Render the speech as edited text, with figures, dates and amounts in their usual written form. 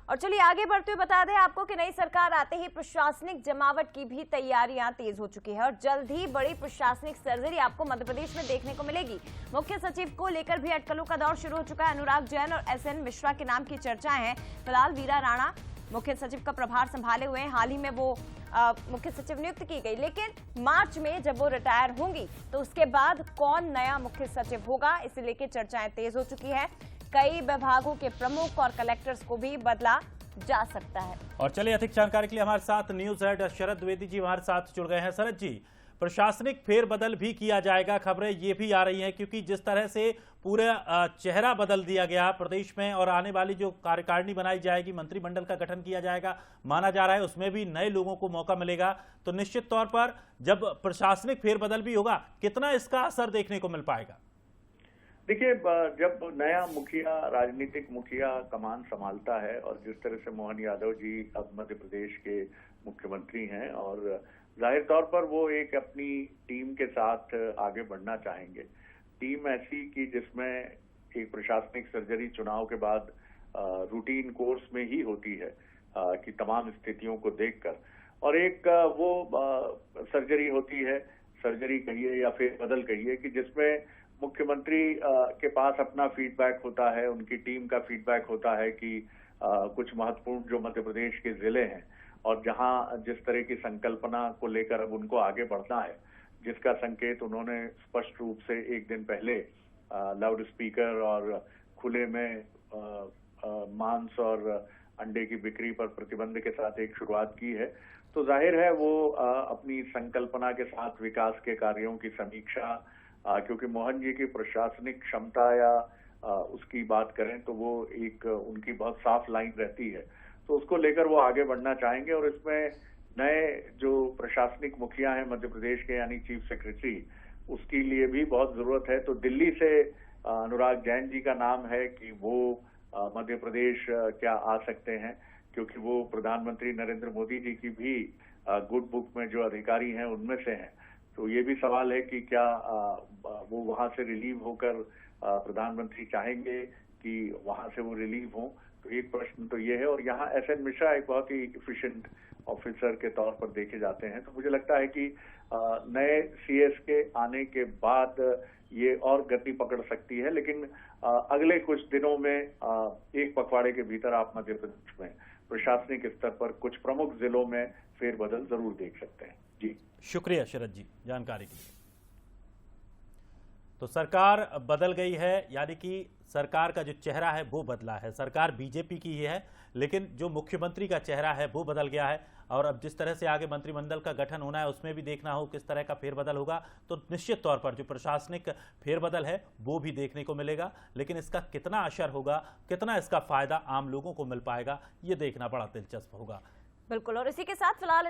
और चलिए आगे बढ़ते हुए बता दें आपको कि नई सरकार आते ही प्रशासनिक जमावट की भी तैयारियां तेज हो चुकी है और जल्द ही बड़ी प्रशासनिक सर्जरी आपको मध्य प्रदेश में देखने को मिलेगी। मुख्य सचिव को लेकर भी अटकलों का दौर शुरू हो चुका है। अनुराग जैन और एसएन मिश्रा के नाम की चर्चाएं हैं। फिलहाल वीरा राणा मुख्य सचिव का प्रभार संभाले हुए हैं। हाल ही में वो मुख्य सचिव नियुक्त की गई, लेकिन मार्च में जब वो रिटायर होंगी तो उसके बाद कौन नया मुख्य सचिव होगा, इसे लेकर चर्चाएं तेज हो चुकी है। कई विभागों के प्रमुख और कलेक्टर्स को भी बदला जा सकता है। और चलिए अधिक जानकारी के लिए हमारे साथ न्यूज हेड शरद द्विवेदी जी हमारे साथ जुड़ गए हैं। शरद जी, प्रशासनिक फेरबदल भी किया जाएगा, खबरें ये भी आ रही हैं, क्योंकि जिस तरह से पूरा चेहरा बदल दिया गया प्रदेश में और आने वाली जो कार्यकारिणी बनाई जाएगी, मंत्रिमंडल का गठन किया जाएगा, माना जा रहा है उसमें भी नए लोगों को मौका मिलेगा। तो निश्चित तौर पर जब प्रशासनिक फेरबदल भी होगा, कितना इसका असर देखने को मिल पाएगा? देखिए, जब नया मुखिया, राजनीतिक मुखिया कमान संभालता है और जिस तरह से मोहन यादव जी अब मध्य प्रदेश के मुख्यमंत्री हैं और जाहिर तौर पर वो एक अपनी टीम के साथ आगे बढ़ना चाहेंगे। टीम ऐसी कि जिसमें एक प्रशासनिक सर्जरी चुनाव के बाद रूटीन कोर्स में ही होती है कि तमाम स्थितियों को देखकर, और एक वो सर्जरी होती है, सर्जरी कहिए या फिर बदल कहिए, कि जिसमें मुख्यमंत्री के पास अपना फीडबैक होता है, उनकी टीम का फीडबैक होता है कि कुछ महत्वपूर्ण जो मध्य प्रदेश के जिले हैं और जहां जिस तरह की संकल्पना को लेकर अब उनको आगे बढ़ना है, जिसका संकेत उन्होंने स्पष्ट रूप से एक दिन पहले लाउड स्पीकर और खुले में मांस और अंडे की बिक्री पर प्रतिबंध के साथ एक शुरुआत की है। तो जाहिर है वो अपनी संकल्पना के साथ विकास के कार्यों की समीक्षा, क्योंकि मोहन जी की प्रशासनिक क्षमता या उसकी बात करें तो वो एक उनकी बहुत साफ लाइन रहती है, तो उसको लेकर वो आगे बढ़ना चाहेंगे। और इसमें नए जो प्रशासनिक मुखिया हैं मध्य प्रदेश के, यानी चीफ सेक्रेटरी, उसके लिए भी बहुत जरूरत है। तो दिल्ली से अनुराग जैन जी का नाम है कि वो मध्य प्रदेश क्या आ सकते हैं, क्योंकि वो प्रधानमंत्री नरेंद्र मोदी जी की भी गुड बुक में जो अधिकारी हैं उनमें से हैं। तो ये भी सवाल है कि क्या वो वहां से रिलीव होकर प्रधानमंत्री चाहेंगे कि वहां से वो रिलीव हों। तो एक प्रश्न तो ये है। और यहाँ एसएन मिश्रा एक बहुत ही एफिशिएंट ऑफिसर के तौर पर देखे जाते हैं। तो मुझे लगता है कि नए सीएस के आने के बाद ये और गति पकड़ सकती है, लेकिन अगले कुछ दिनों में एक पखवाड़े के भीतर आप मध्य प्रदेश में प्रशासनिक स्तर पर कुछ प्रमुख जिलों में फेरबदल जरूर देख सकते हैं। जी शुक्रिया शरद जी जानकारी के लिए। तो सरकार बदल गई है, यानी कि सरकार का जो चेहरा है वो बदला है। सरकार बीजेपी की ही है, लेकिन जो मुख्यमंत्री का चेहरा है वो बदल गया है। और अब जिस तरह से आगे मंत्रिमंडल का गठन होना है उसमें भी देखना हो किस तरह का फेरबदल होगा। तो निश्चित तौर पर जो प्रशासनिक फेरबदल है वो भी देखने को मिलेगा, लेकिन इसका कितना असर होगा, कितना इसका फायदा आम लोगों को मिल पाएगा, ये देखना बड़ा दिलचस्प होगा। बिल्कुल, और इसी के साथ फिलहाल